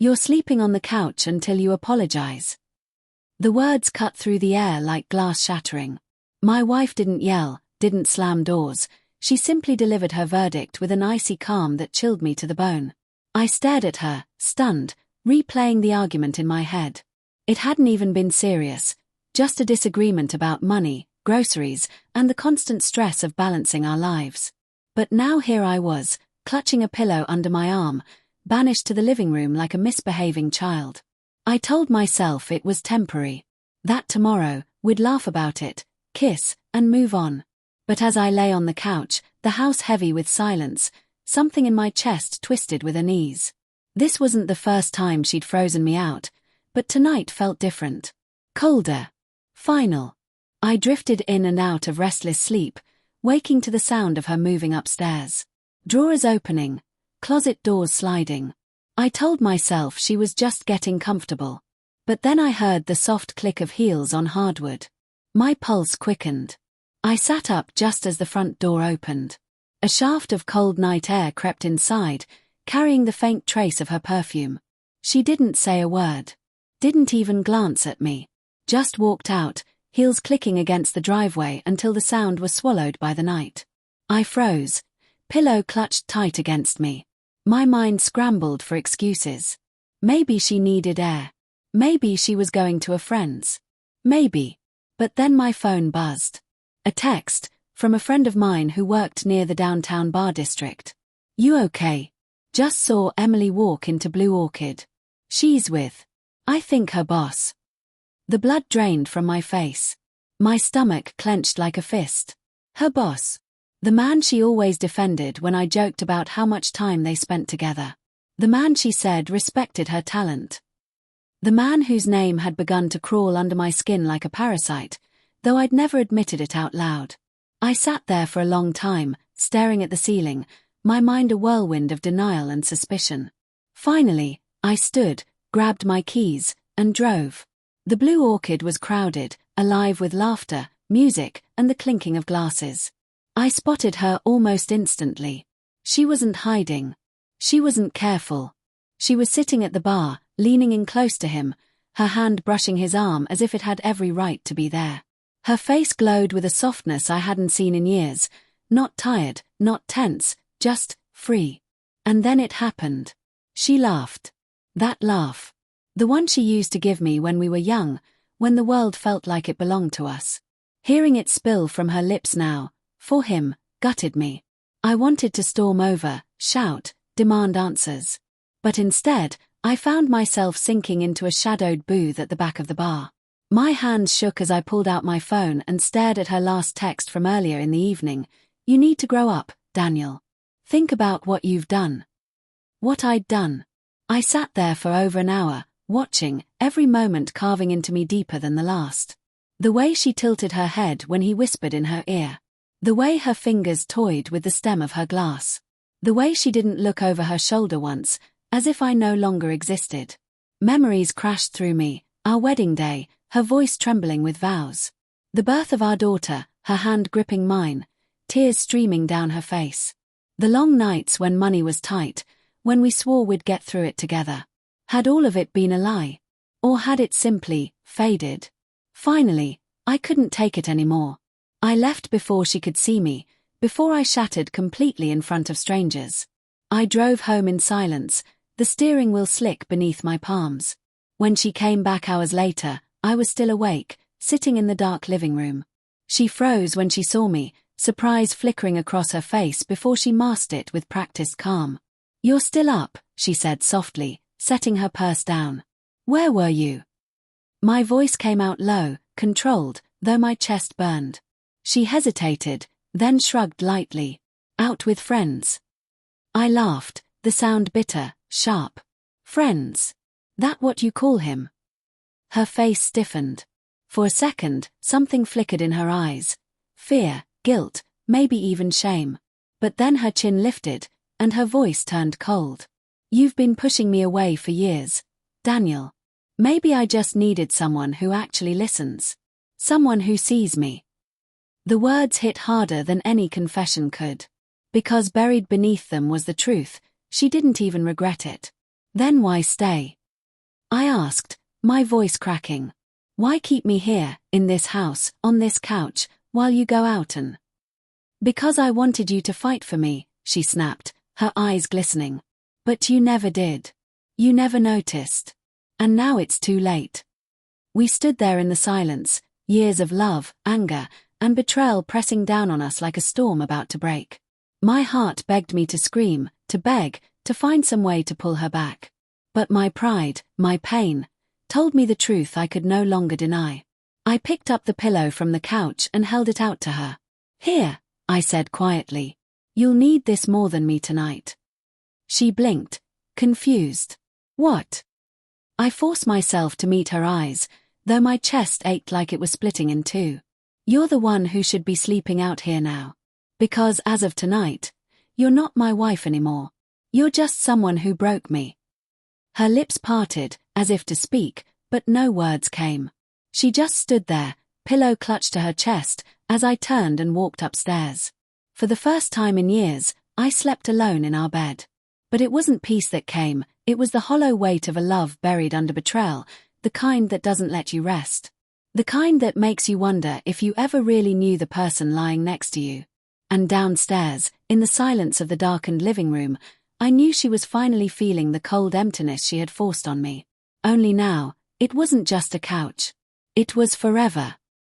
You're sleeping on the couch until you apologize. The words cut through the air like glass shattering. My wife didn't yell, didn't slam doors. She simply delivered her verdict with an icy calm that chilled me to the bone. I stared at her, stunned, replaying the argument in my head. It hadn't even been serious, just a disagreement about money, groceries, and the constant stress of balancing our lives. But now here I was, clutching a pillow under my arm, banished to the living room like a misbehaving child. I told myself it was temporary. That tomorrow, we'd laugh about it, kiss, and move on. But as I lay on the couch, the house heavy with silence, something in my chest twisted with unease. This wasn't the first time she'd frozen me out, but tonight felt different. Colder. Final. I drifted in and out of restless sleep, waking to the sound of her moving upstairs. Drawers opening, closet doors sliding. I told myself she was just getting comfortable. But then I heard the soft click of heels on hardwood. My pulse quickened. I sat up just as the front door opened. A shaft of cold night air crept inside, carrying the faint trace of her perfume. She didn't say a word. Didn't even glance at me. Just walked out, heels clicking against the driveway until the sound was swallowed by the night. I froze, pillow clutched tight against me. My mind scrambled for excuses. Maybe she needed air. Maybe she was going to a friend's. Maybe. But then my phone buzzed. A text, from a friend of mine who worked near the downtown bar district. You okay? Just saw Emily walk into Blue Orchid. She's with, I think, her boss. The blood drained from my face. My stomach clenched like a fist. Her boss. The man she always defended when I joked about how much time they spent together. The man she said respected her talent. The man whose name had begun to crawl under my skin like a parasite, though I'd never admitted it out loud. I sat there for a long time, staring at the ceiling, my mind a whirlwind of denial and suspicion. Finally, I stood, grabbed my keys, and drove. The Blue Orchid was crowded, alive with laughter, music, and the clinking of glasses. I spotted her almost instantly. She wasn't hiding. She wasn't careful. She was sitting at the bar, leaning in close to him, her hand brushing his arm as if it had every right to be there. Her face glowed with a softness I hadn't seen in years, not tired, not tense, just free. And then it happened. She laughed. That laugh. The one she used to give me when we were young, when the world felt like it belonged to us. Hearing it spill from her lips now, for him, gutted me. I wanted to storm over, shout, demand answers. But instead, I found myself sinking into a shadowed booth at the back of the bar. My hands shook as I pulled out my phone and stared at her last text from earlier in the evening. You need to grow up, Daniel. Think about what you've done. What I'd done. I sat there for over an hour, watching, every moment carving into me deeper than the last. The way she tilted her head when he whispered in her ear. The way her fingers toyed with the stem of her glass. The way she didn't look over her shoulder once, as if I no longer existed. Memories crashed through me, our wedding day, her voice trembling with vows. The birth of our daughter, her hand gripping mine, tears streaming down her face. The long nights when money was tight, when we swore we'd get through it together. Had all of it been a lie? Or had it simply faded? Finally, I couldn't take it anymore. I left before she could see me, before I shattered completely in front of strangers. I drove home in silence, the steering wheel slick beneath my palms. When she came back hours later, I was still awake, sitting in the dark living room. She froze when she saw me, surprise flickering across her face before she masked it with practiced calm. You're still up, she said softly, setting her purse down. Where were you? My voice came out low, controlled, though my chest burned. She hesitated, then shrugged lightly. Out with friends. I laughed, the sound bitter, sharp. Friends? That what you call him? Her face stiffened. For a second, something flickered in her eyes. Fear, guilt, maybe even shame. But then her chin lifted, and her voice turned cold. You've been pushing me away for years, Daniel. Maybe I just needed someone who actually listens. Someone who sees me. The words hit harder than any confession could. Because buried beneath them was the truth, she didn't even regret it. Then why stay? I asked, my voice cracking. Why keep me here, in this house, on this couch, while you go out and... Because I wanted you to fight for me, she snapped, her eyes glistening. But you never did. You never noticed. And now it's too late. We stood there in the silence, years of love, anger, and betrayal pressing down on us like a storm about to break. My heart begged me to scream, to beg, to find some way to pull her back. But my pride, my pain, told me the truth I could no longer deny. I picked up the pillow from the couch and held it out to her. Here, I said quietly. You'll need this more than me tonight. She blinked, confused. What? I forced myself to meet her eyes, though my chest ached like it was splitting in two. You're the one who should be sleeping out here now. Because as of tonight, you're not my wife anymore. You're just someone who broke me. Her lips parted, as if to speak, but no words came. She just stood there, pillow clutched to her chest, as I turned and walked upstairs. For the first time in years, I slept alone in our bed. But it wasn't peace that came, it was the hollow weight of a love buried under betrayal, the kind that doesn't let you rest. The kind that makes you wonder if you ever really knew the person lying next to you. And downstairs, in the silence of the darkened living room, I knew she was finally feeling the cold emptiness she had forced on me. Only now, it wasn't just a couch. It was forever.